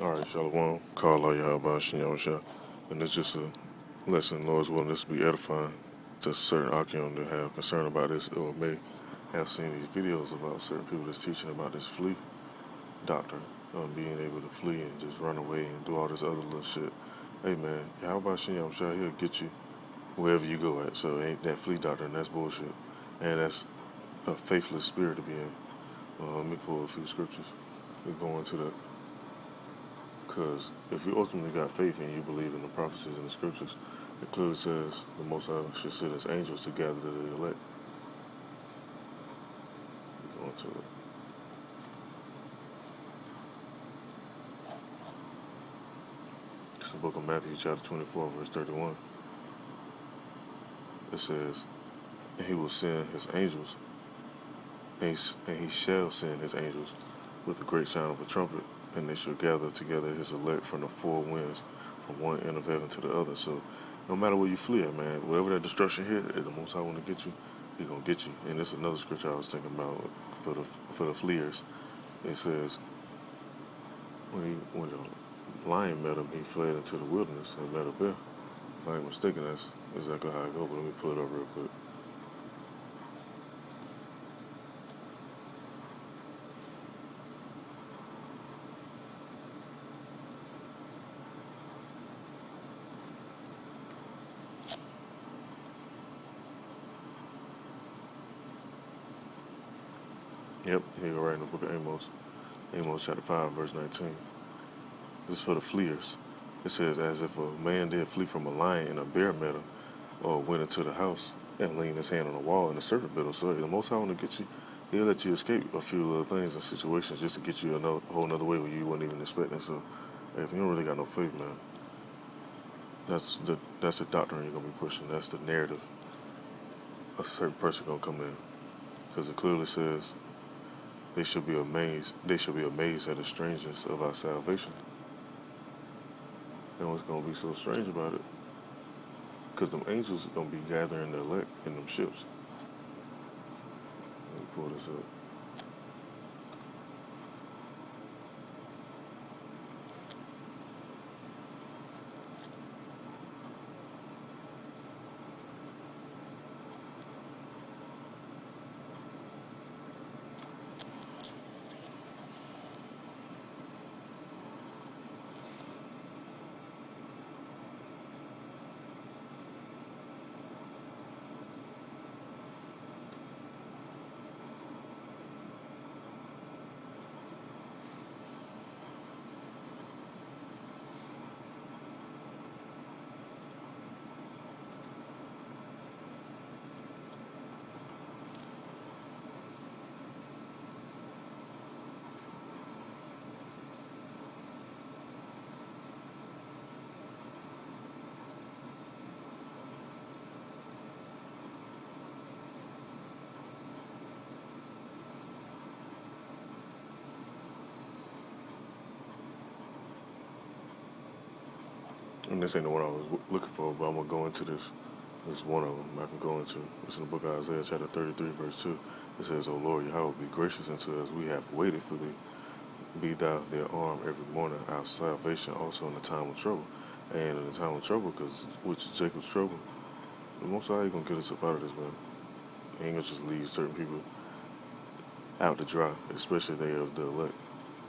Alright, Shalom. Call all y'all about Shinyosha. And it's just a lesson, Lord's willing, this will be edifying to certain Akim that have concern about this or may have seen these videos about certain people that's teaching about this flee doctrine, being able to flee and just run away and do all this other little shit. Hey man, how about Shinyosha? He'll get you wherever you go at. So ain't that flee doctrine, that's bullshit. And that's a faithless spirit to be in. Let me pull a few scriptures. We go into that. Because if you ultimately got faith and you believe in the prophecies and the scriptures, it clearly says the Most High should send his angels to gather the elect. Go into it. It's the book of Matthew, chapter 24, verse 31. It says, and he will send his angels, and he shall send his angels with a great sound of a trumpet, and they shall gather together his elect from the four winds, from one end of heaven to the other. So no matter where you flee at, man, wherever that destruction hit, if the Most High want to get you, he gonna get you. And this is another scripture I was thinking about for the fleers. It says when the lion met him, he fled into the wilderness and met a bear. If I ain't mistaken, that's exactly how it goes. But let me pull it up real quick. Yep, here you go right in the book of Amos. Amos chapter 5, verse 19. This is for the fleers. It says, as if a man did flee from a lion and a bear met him, or went into the house and leaned his hand on the wall and the serpent bit him. So the Most High want to get you, he'll let you escape a few little things and situations just to get you a whole nother way where you wasn't even expecting. So if you don't really got no faith, man, that's the doctrine you're gonna be pushing. That's the narrative a certain person gonna come in, because it clearly says they should be amazed. They should be amazed at the strangeness of our salvation. And what's gonna be so strange about it? Because them angels are gonna be gathering the elect in them ships. Let me pull this up. And this ain't the one I was looking for, but I'm gonna go into this. This is one of them I can go into. It's in the book of Isaiah, chapter 33, verse 2. It says, O Lord, Yahweh, be gracious unto us. We have waited for thee. Be thou their arm every morning, our salvation also in the time of trouble. And in the time of trouble, because which is Jacob's trouble, the Most High ain't gonna get us up out of this, man. He ain't gonna just leave certain people out to dry, especially if they are the elect,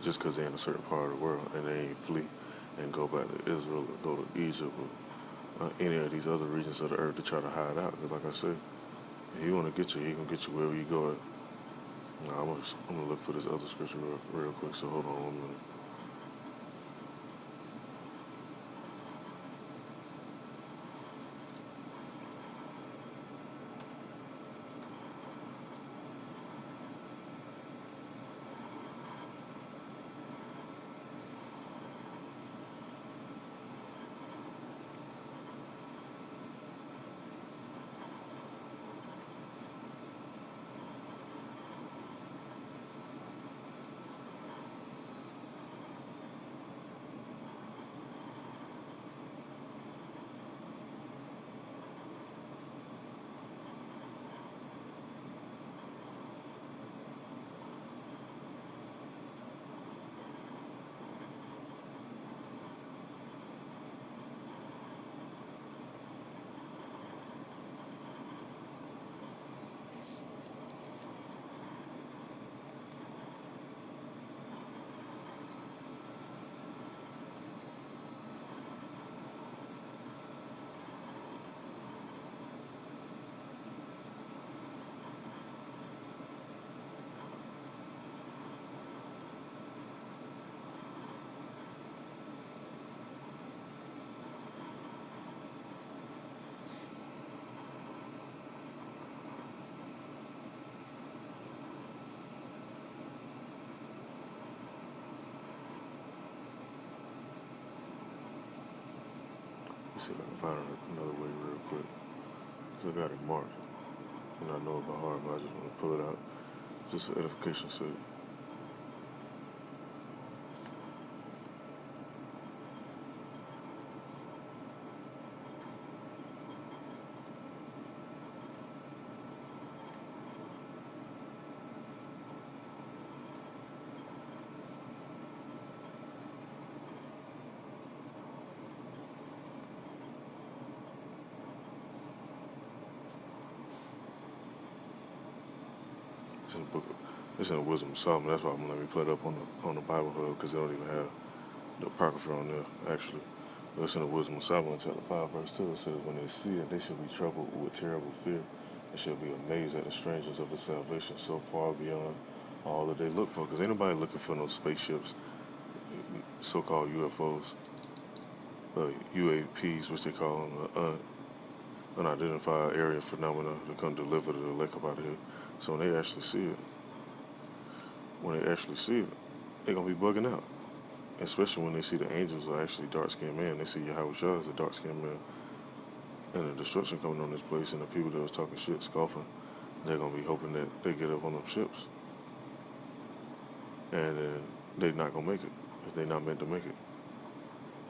just because they're in a certain part of the world and they ain't flee and go back to Israel or go to Egypt or any of these other regions of the earth to try to hide out. Because like I said, if he want to get you, he gonna get you wherever you go at. Now, I'm gonna look for this other scripture real quick, so hold on 1 minute. Let's see if I can find another way real quick. Cause I got it marked, and I know it by heart, but I just want to pull it out just for edification's sake. It's in the book. It's in the Wisdom of Solomon. That's why I'm gonna let me put it up on the Bible Hub because they don't even have the apocrypha on there actually. But it's in the Wisdom of Solomon, chapter 5, verse 2. It says, "When they see it, they shall be troubled with terrible fear, and shall be amazed at the strangers of the salvation, so far beyond all that they look for." Because ain't nobody looking for no spaceships, so-called UFOs, UAPs, which they call them, unidentified area phenomena to come deliver the elect up out of here. So when they actually see it, they're gonna be bugging out. Especially when they see the angels are actually dark-skinned men. They see Yahweh Shah as a dark-skinned man, and the destruction coming on this place, and the people that was talking shit, scoffing, they're gonna be hoping that they get up on them ships, and then they're not gonna make it if they're not meant to make it.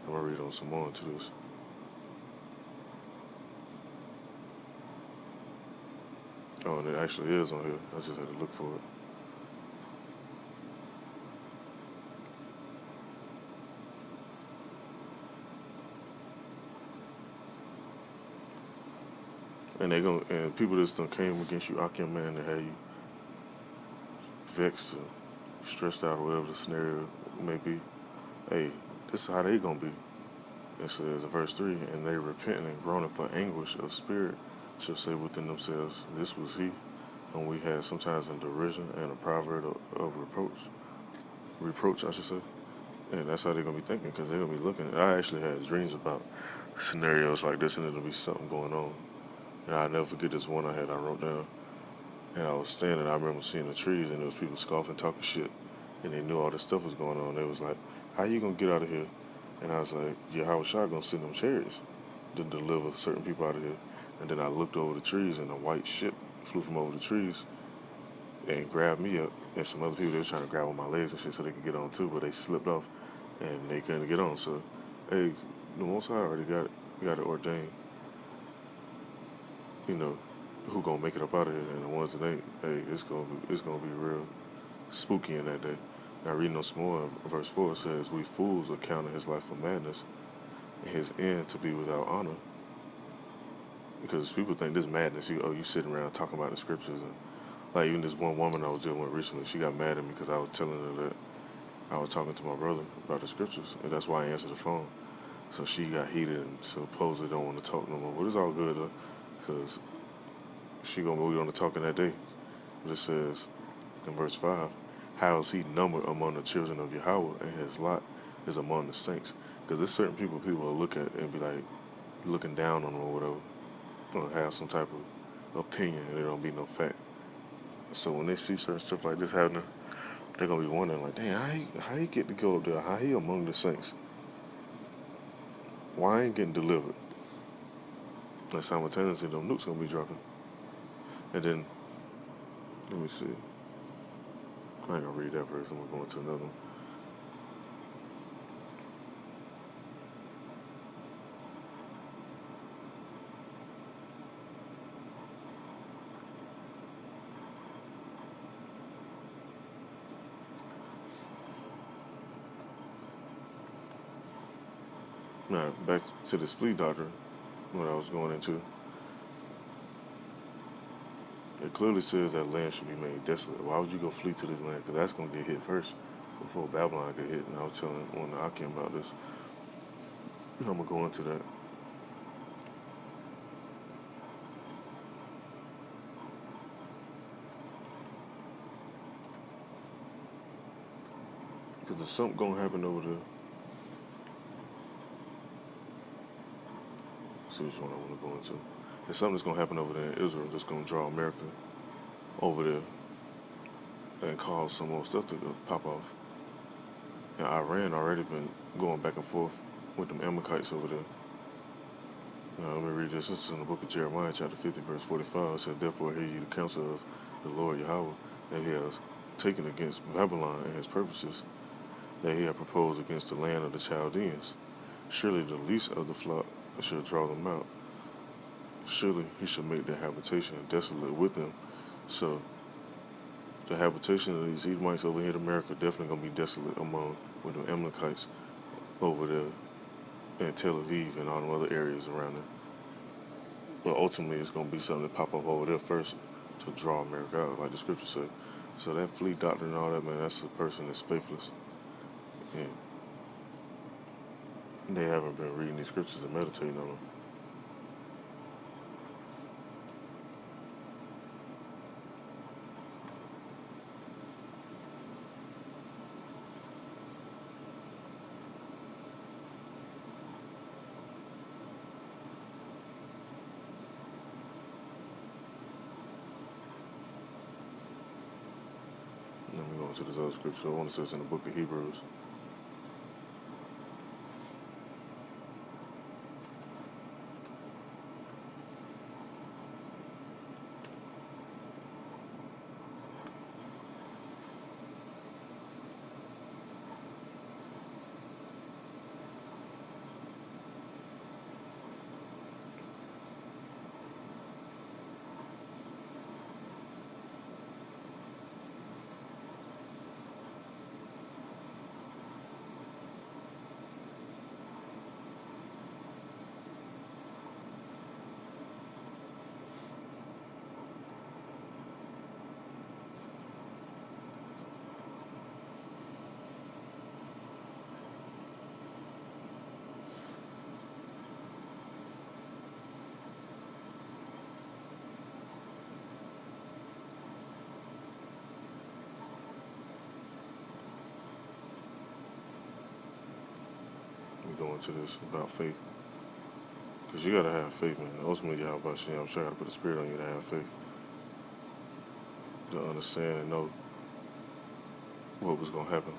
I'm gonna read on some more into this. Oh, and it actually is on here. I just had to look for it. And people that's done came against you, Akim, man, that had you vexed or stressed out or whatever the scenario may be. Hey, this is how they gonna be. It says in verse 3, "And they repenting and groaning for anguish of spirit shall say within themselves, This was he, whom we had sometimes in derision and a proverb of reproach, I should say." And that's how they're gonna be thinking, because they're gonna be looking. I actually had dreams about scenarios like this, and it'll be something going on. And I'll never forget this one I wrote down. And I was standing, I remember seeing the trees, and there was people scoffing, talking shit, and they knew all this stuff was going on. They was like, "How you gonna get out of here?" And I was like, "Yeah, how was Shah gonna send them chariots to deliver certain people out of here?" And then I looked over the trees, and a white ship flew from over the trees and grabbed me up. And some other people, they was trying to grab on my legs and shit so they could get on too, but they slipped off, and they couldn't get on. So, hey, the Most High already got it ordained. You know, who gonna make it up out of here, and the ones that ain't, hey, it's gonna be real spooky in that day. Now reading on some more, verse 4 says, "We fools are counting his life for madness, and his end to be without honor." Because people think this madness, you sitting around talking about the scriptures, and like even this one woman I was dealing with recently, she got mad at me because I was telling her that I was talking to my brother about the scriptures, and that's why I answered the phone. So she got heated and supposedly don't want to talk no more. But it's all good though, because she gonna be on the talking that day. But it says in verse 5, "How is he numbered among the children of Yahweh, and his lot is among the saints?" Because there's certain people will look at and be like looking down on them or whatever, or have some type of opinion, and there don't be no fact. So when they see certain stuff like this happening, they're gonna be wondering like, "Damn, how he get to go up there? How he among the saints? Why I ain't getting delivered?" And simultaneously, them nukes gonna be dropping. And then, let me see. I ain't gonna read that verse. I'm gonna go into another one. Now, back to this flee doctrine, what I was going into. It clearly says that land should be made desolate. Why would you go flee to this land? Because that's going to get hit first before Babylon get hit. And I was telling one of Akim about this. And I'm going to go into that. Because there's something going to happen over there. Let's see which one I want to go into. There's something that's going to happen over there in Israel that's going to draw America over there and cause some more stuff to pop off. And Iran already been going back and forth with them Amalekites over there. Now, let me read this. This is in the book of Jeremiah, chapter 50, verse 45. It says, therefore hear ye the counsel of the Lord Yahweh, that he has taken against Babylon and his purposes, that he hath proposed against the land of the Chaldeans. Surely the least of the flock shall draw them out. Surely he shall make their habitation desolate with them. So the habitation of these Edomites over here in America definitely gonna be desolate among with the Amalekites over there in Tel Aviv and all the other areas around there. But ultimately it's gonna be something that pop up over there first to draw America out, like the scripture said. So that flee doctrine and all that, man, that's a person that's faithless. And they haven't been reading these scriptures and meditating on them. Let me go into this other scripture. I want to say it's in the book of Hebrews. We go into this about faith. Because you got to have faith, man. Ultimately, y'all about to, I'm sure I got to put the spirit on you to have faith. To understand and know what was going to happen.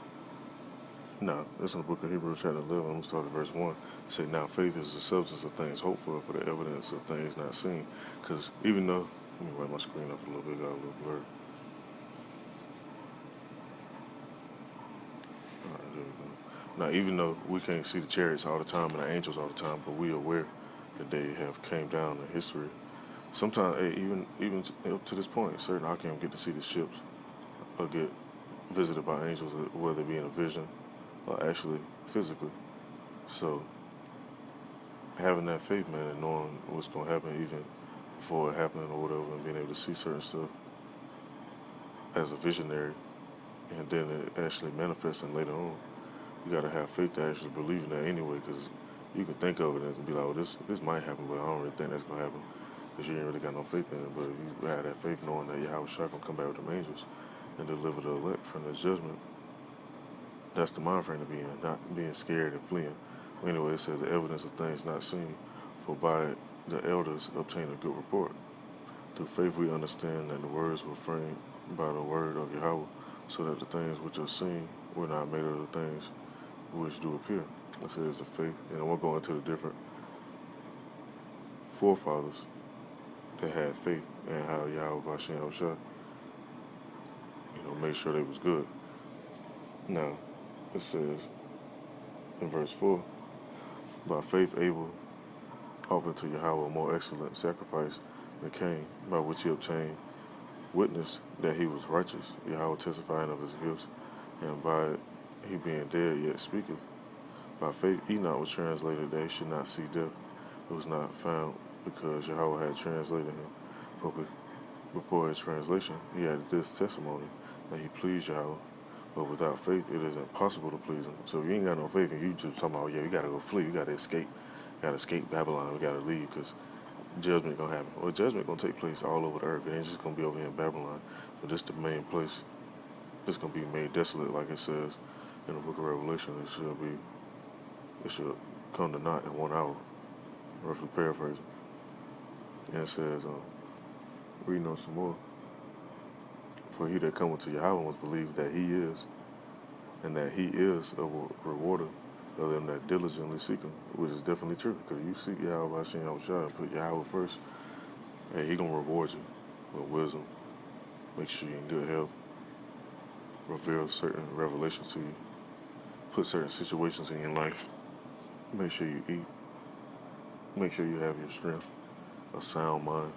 Now, this is in the book of Hebrews chapter 11. I'm going to start at verse 1. It say, now faith is the substance of things hoped for the evidence of things not seen. Because even though, let me wipe my screen up a little bit, got a little blurry. All right, there we go. Now, even though we can't see the chariots all the time and the angels all the time, but we are aware that they have came down in history. Sometimes, even up to this point, certain I can't get to see the ships or get visited by angels, whether it be in a vision or actually physically. So having that faith, man, and knowing what's going to happen even before it happening or whatever, and being able to see certain stuff as a visionary, and then it actually manifesting later on, you got to have faith to actually believe in that anyway, because you can think of it and be like, well, this might happen, but I don't really think that's going to happen, because you ain't really got no faith in it. But if you have that faith knowing that Yahweh Shai going to come back with them angels and deliver the elect from this judgment, that's the mind frame to be in, not being scared and fleeing. Anyway, it says the evidence of things not seen, for by it the elders obtain a good report. Through faith we understand that the words were framed by the word of Yahweh, so that the things which are seen were not made of the things which do appear. It says the faith, and we'll go into the different forefathers that had faith and how Yahweh Bashem Shai, made sure they was good. Now, it says in verse 4, by faith Abel offered to Yahweh a more excellent sacrifice than Cain, by which he obtained witness that he was righteous, Yahweh testifying of his gifts, and by it he being dead yet speaketh. By faith Enoch was translated that he should not see death. It was not found because Yahweh had translated him. For before his translation he had this testimony, that he pleased Yahweh. But without faith it is impossible to please him. So if you ain't got no faith and you just talking about, you gotta go flee, you gotta escape. You gotta escape Babylon, we gotta leave because judgment gonna happen. Well, judgment gonna take place all over the earth. It ain't just gonna be over here in Babylon. But this the main place. It's gonna be made desolate, like it says in the book of Revelation. It should come to naught in 1 hour, roughly paraphrasing. And it says, reading on some more. For he that cometh to Yahweh must believe that he is, and that he is a rewarder of them that diligently seek him, which is definitely true. Because you seek Yahweh by Hashem Yahushua and put Yahweh first, hey, he gonna reward you with wisdom, make sure you're in good health, reveal certain revelations to you, put certain situations in your life, make sure you eat, make sure you have your strength, a sound mind.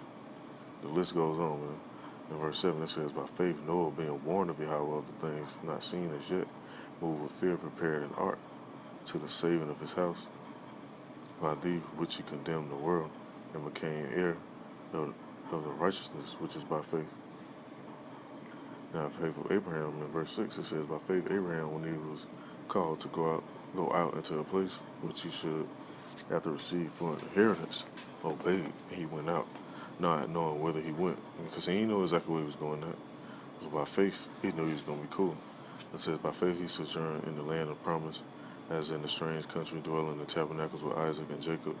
The list goes on, man. In verse 7 it says, by faith Noah, being warned of Yahweh of the things not seen as yet, moved with fear, prepared an ark to the saving of his house, by thee which he condemned the world, and became heir of the righteousness which is by faith. Now, faith of Abraham, in verse 6, it says, by faith Abraham, when he was called to go out into a place which he should, after receive for an inheritance, obeyed. He went out, not knowing whither he went, because he didn't know exactly where he was going at. But by faith, he knew he was going to be cool. It says, by faith he sojourned in the land of promise, as in a strange country, dwelling in the tabernacles with Isaac and Jacob,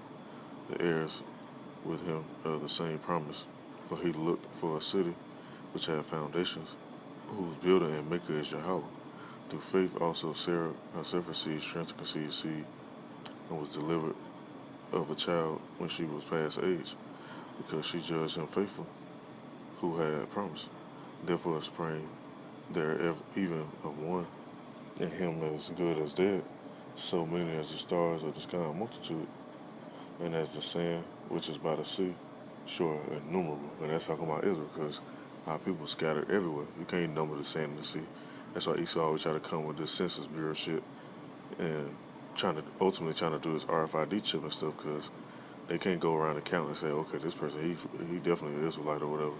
the heirs with him of the same promise. For he looked for a city which had foundations, whose builder and maker is Yahweh. Through faith also Sarah herself received strength to conceive seed, and was delivered of a child when she was past age, because she judged him faithful who had promised. Therefore it sprang there even of one, in him as good as dead, so many as the stars of the sky in multitude, and as the sand which is by the sea, sure innumerable. And that's talking about Israel, because our people scattered everywhere. You can't number the sand in the sea. That's why Esau always try to come with this Census Bureau shit and ultimately trying to do this RFID chip and stuff, because they can't go around and count and say, okay, this person, he definitely an Israelite or whatever,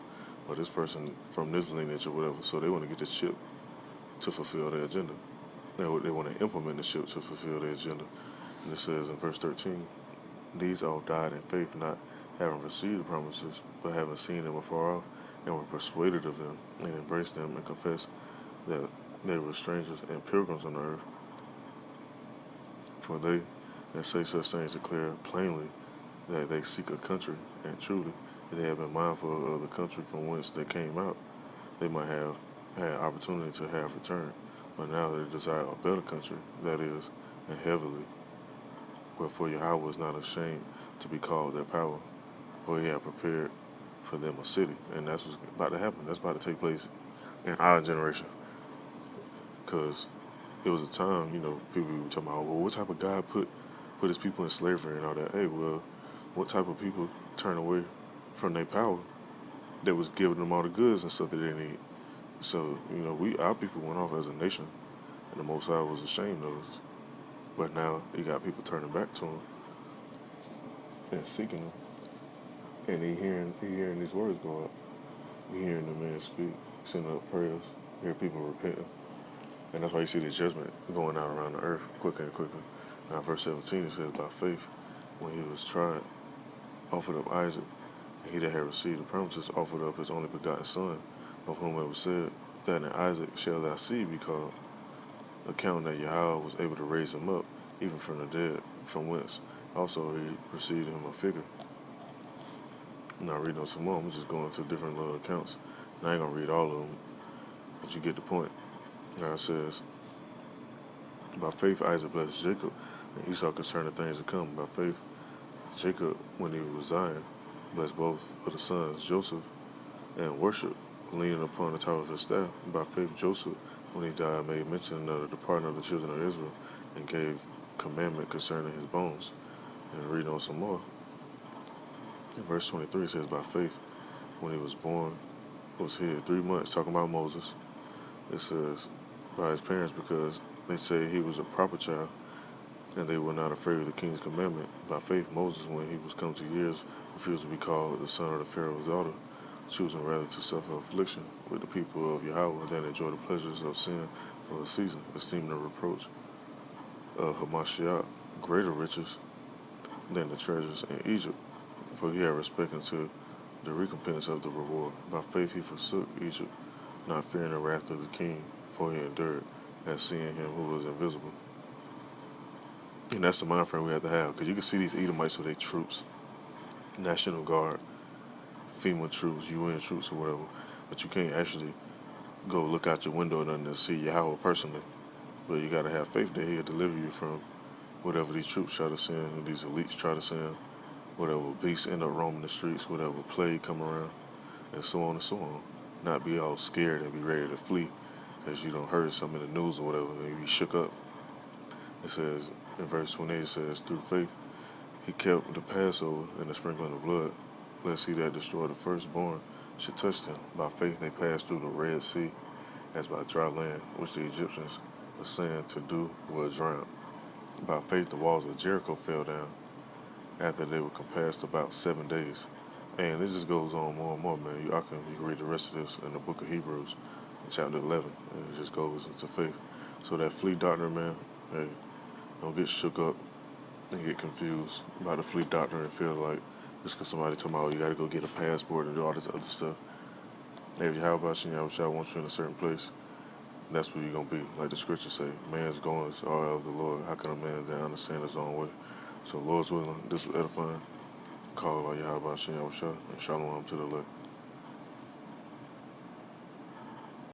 or this person from this lineage or whatever. So they want to get this chip to fulfill their agenda. They want to implement the chip to fulfill their agenda. And it says in verse 13, these all died in faith, not having received the promises, but having seen them afar off, and were persuaded of them, and embraced them, and confessed that they were strangers and pilgrims on the earth. For they that say such things declare plainly that they seek a country, and truly, if they have been mindful of the country from whence they came out, they might have had opportunity to have returned. But now they desire a better country, that is, in heavenly. Wherefore Yahweh is not ashamed to be called their power, for he hath prepared for them a city. And that's what's about to happen. That's about to take place in our generation. Because it was a time, people were talking about, well, what type of God put his people in slavery and all that? Hey, well, what type of people turn away from their power that was giving them all the goods and stuff that they need? So, our people went off as a nation, and the Most High was ashamed of us. But now he got people turning back to him and seeking him, and he hearing these words go up. He hearing the man speak, sending up prayers, hear people repenting, and that's why you see the judgment going out around the earth quicker and quicker. Now, verse 17 it says, by faith, when he was tried, offered up Isaac, and he that had received the promises offered up his only begotten son, of whom it was said, that in Isaac shall thy seed be called, accounting that Yahweh was able to raise him up, even from the dead, from whence also he received him a figure. I'm not reading on some more, I'm just going to different little accounts. And I ain't going to read all of them, but you get the point. Now it says, by faith Isaac blessed Jacob, and Esau concerning things to come. By faith Jacob, when he was Zion, blessed both of the sons, Joseph, and worship, leaning upon the tower of his staff. By faith Joseph, when he died, made mention of the departing of the children of Israel, and gave commandment concerning his bones. And read on some more. In verse 23 it says, by faith, when he was born, was hid 3 months, talking about Moses. It says, by his parents, because they say he was a proper child, and they were not afraid of the king's commandment. By faith Moses, when he was come to years, refused to be called the son of the Pharaoh's daughter, choosing rather to suffer affliction with the people of Yahweh than enjoy the pleasures of sin for a season, esteeming the reproach of Hamashiach greater riches than the treasures in Egypt, for he had respect unto the recompense of the reward. By faith he forsook Egypt, not fearing the wrath of the king, for he endured as seeing him who was invisible. And that's the mind frame we have to have, because you can see these Edomites with their troops, National Guard, FEMA troops, UN troops, or whatever, but you can't actually go look out your window and see Yahweh personally. But you got to have faith that he'll deliver you from whatever these troops try to send, these elites try to send, whatever beasts end up roaming the streets, whatever plague come around, and so on and so on. Not be all scared and be ready to flee because you don't heard something in the news or whatever, and you be shook up. It says in verse 28, it says, through faith he kept the Passover and the sprinkling of blood, lest he that destroyed the firstborn should touch them. By faith they passed through the Red Sea as by dry land, which the Egyptians were saying to do was drown. By faith the walls of Jericho fell down after they were compassed about 7 days. And it just goes on more and more, man. You can read the rest of this in the book of Hebrews, in chapter 11, and it just goes into faith. So that flea doctrine, man, hey, don't get shook up and get confused by the flea doctrine and feel like just because somebody talking about, oh, you got to go get a passport and do all this other stuff. Hey, if Yahweh wants you in a certain place, that's where you're going to be. Like the scriptures say, man's goings are of the Lord. How can a man then understand his own way? So, Lord's willing, this was edifying. Call by Yahweh and shalom to the left.